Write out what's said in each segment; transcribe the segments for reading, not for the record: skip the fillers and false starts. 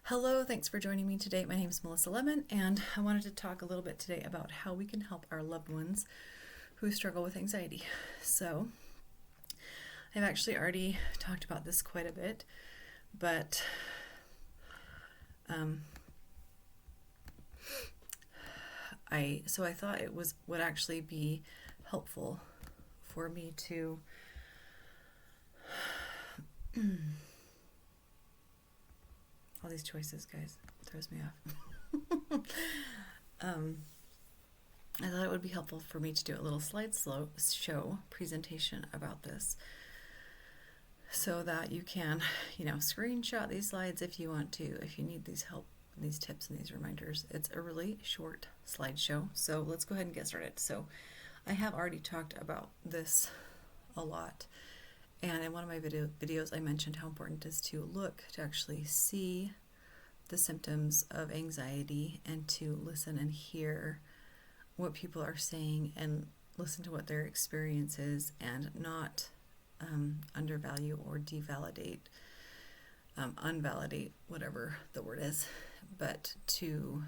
Hello, thanks for joining me today. My name is Melissa Lemon, and I wanted to talk a little bit today about how we can help our loved ones who struggle with anxiety. So, I've actually already talked about this quite a bit, but I thought it would actually be helpful for me to all these choices, guys, throws me off. I thought it would be helpful for me to do a little slideshow presentation about this so that you can, screenshot these slides if you want to, if you need these help, these tips and these reminders. It's a really short slideshow, so let's go ahead and get started. So I have already talked about this a lot, and in one of my videos I mentioned how important it is to actually see the symptoms of anxiety and to listen and hear what people are saying and listen to what their experience is and not undervalue or devalidate, unvalidate, whatever the word is, but to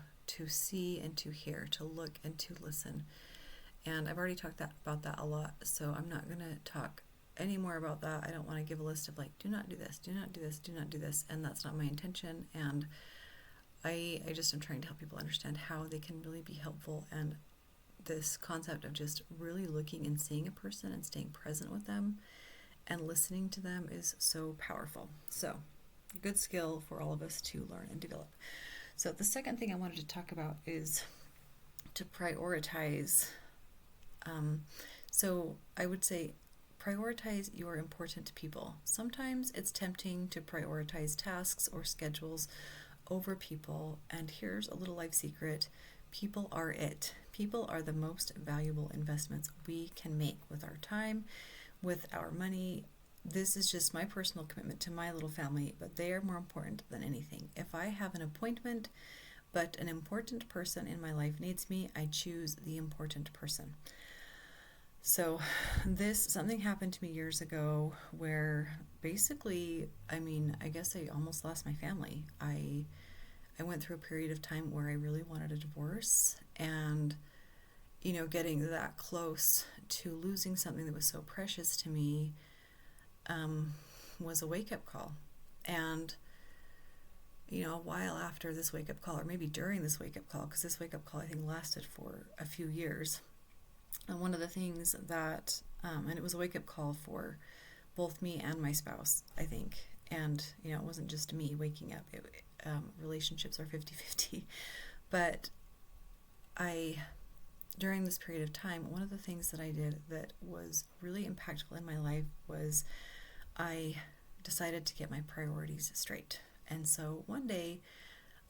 see and to hear, to look and to listen. And I've already talked about that a lot, so I'm not going to talk any more about that. I don't want to give a list of do not do this, do not do this, do not do this, and that's not my intention. And I just am trying to help people understand how they can really be helpful, and this concept of just really looking and seeing a person and staying present with them and listening to them is so powerful. So, good skill for all of us to learn and develop. So the second thing I wanted to talk about is to prioritize. So I would say prioritize your important people. Sometimes it's tempting to prioritize tasks or schedules over people, and here's a little life secret. People are it. People are the most valuable investments we can make with our time, with our money. This is just my personal commitment to my little family, but they are more important than anything. If I have an appointment, but an important person in my life needs me, I choose the important person. So something happened to me years ago where basically, I guess I almost lost my family. I went through a period of time where I really wanted a divorce, and getting that close to losing something that was so precious to me was a wake-up call. And a while after this wake-up call, or maybe during this wake-up call, because this wake-up call I think lasted for a few years, and one of the things that and it was a wake-up call for both me and my spouse, I think. And it wasn't just me waking up. Relationships are 50-50. But during this period of time, one of the things that I did that was really impactful in my life was I decided to get my priorities straight. And so one day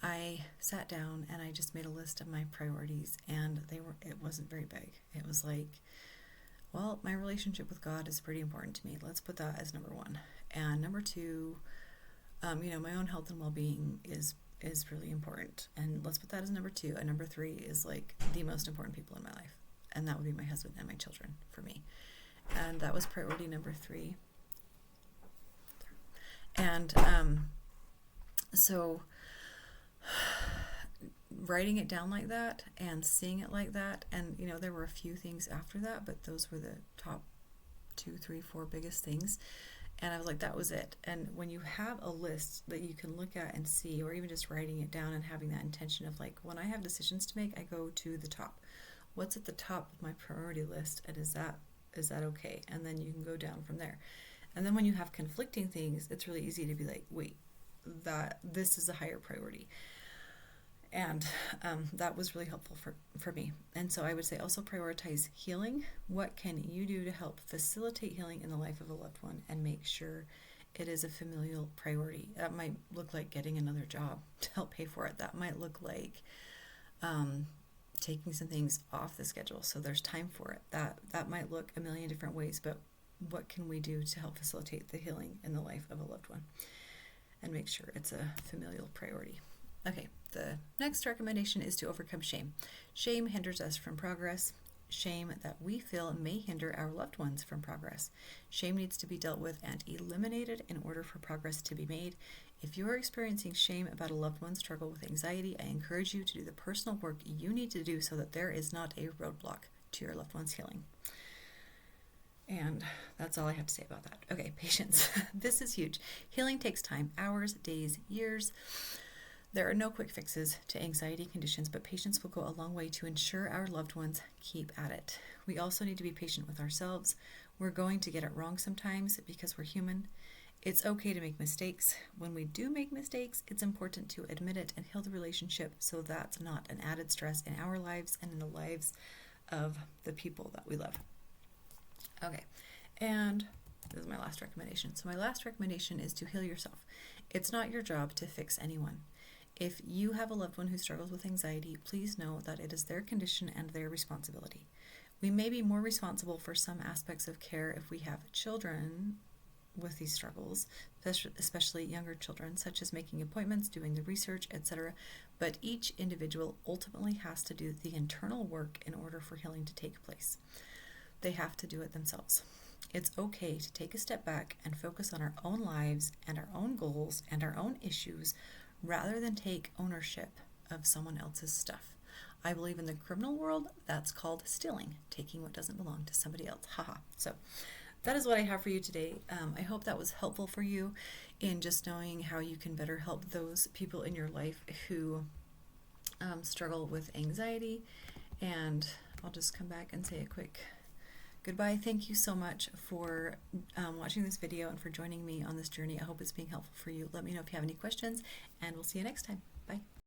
I sat down and I just made a list of my priorities, and it wasn't very big. It was well, my relationship with God is pretty important to me. Let's put that as number one. And number two, my own health and well-being is really important, and let's put that as number two. And number three is the most important people in my life, and that would be my husband and my children for me. And that was priority number three. And so writing it down like that and seeing it like that, and there were a few things after that, but those were the top 2, 3, 4 biggest things. And I was that was it. And when you have a list that you can look at and see, or even just writing it down and having that intention of when I have decisions to make, I go to the top. What's at the top of my priority list, and is that okay? And then you can go down from there. And then when you have conflicting things, it's really easy to be wait, this is a higher priority. And that was really helpful for me. And so I would say also prioritize healing. What can you do to help facilitate healing in the life of a loved one and make sure it is a familial priority? That might look like getting another job to help pay for it. That might look like taking some things off the schedule so there's time for it. That might look a million different ways, but what can we do to help facilitate the healing in the life of a loved one and make sure it's a familial priority? Okay, the next recommendation is to overcome shame. Shame hinders us from progress. Shame that we feel may hinder our loved ones from progress. Shame needs to be dealt with and eliminated in order for progress to be made. If you are experiencing shame about a loved one's struggle with anxiety, I encourage you to do the personal work you need to do so that there is not a roadblock to your loved one's healing. And that's all I have to say about that. Okay, patience. This is huge. Healing takes time, hours, days, years. There are no quick fixes to anxiety conditions, but patience will go a long way to ensure our loved ones keep at it. We also need to be patient with ourselves. We're going to get it wrong sometimes because we're human. It's okay to make mistakes. When we do make mistakes, it's important to admit it and heal the relationship so that's not an added stress in our lives and in the lives of the people that we love. Okay, and this is my last recommendation. So my last recommendation is to heal yourself. It's not your job to fix anyone. If you have a loved one who struggles with anxiety, please know that it is their condition and their responsibility. We may be more responsible for some aspects of care if we have children with these struggles, especially younger children, such as making appointments, doing the research, etc. But each individual ultimately has to do the internal work in order for healing to take place. They have to do it themselves. It's okay to take a step back and focus on our own lives and our own goals and our own issues rather than take ownership of someone else's stuff. I believe in the criminal world, that's called stealing, taking what doesn't belong to somebody else. Haha. So that is what I have for you today. I hope that was helpful for you in just knowing how you can better help those people in your life who struggle with anxiety. And I'll just come back and say a quick goodbye. Thank you so much for watching this video and for joining me on this journey. I hope it's being helpful for you. Let me know if you have any questions, and we'll see you next time. Bye.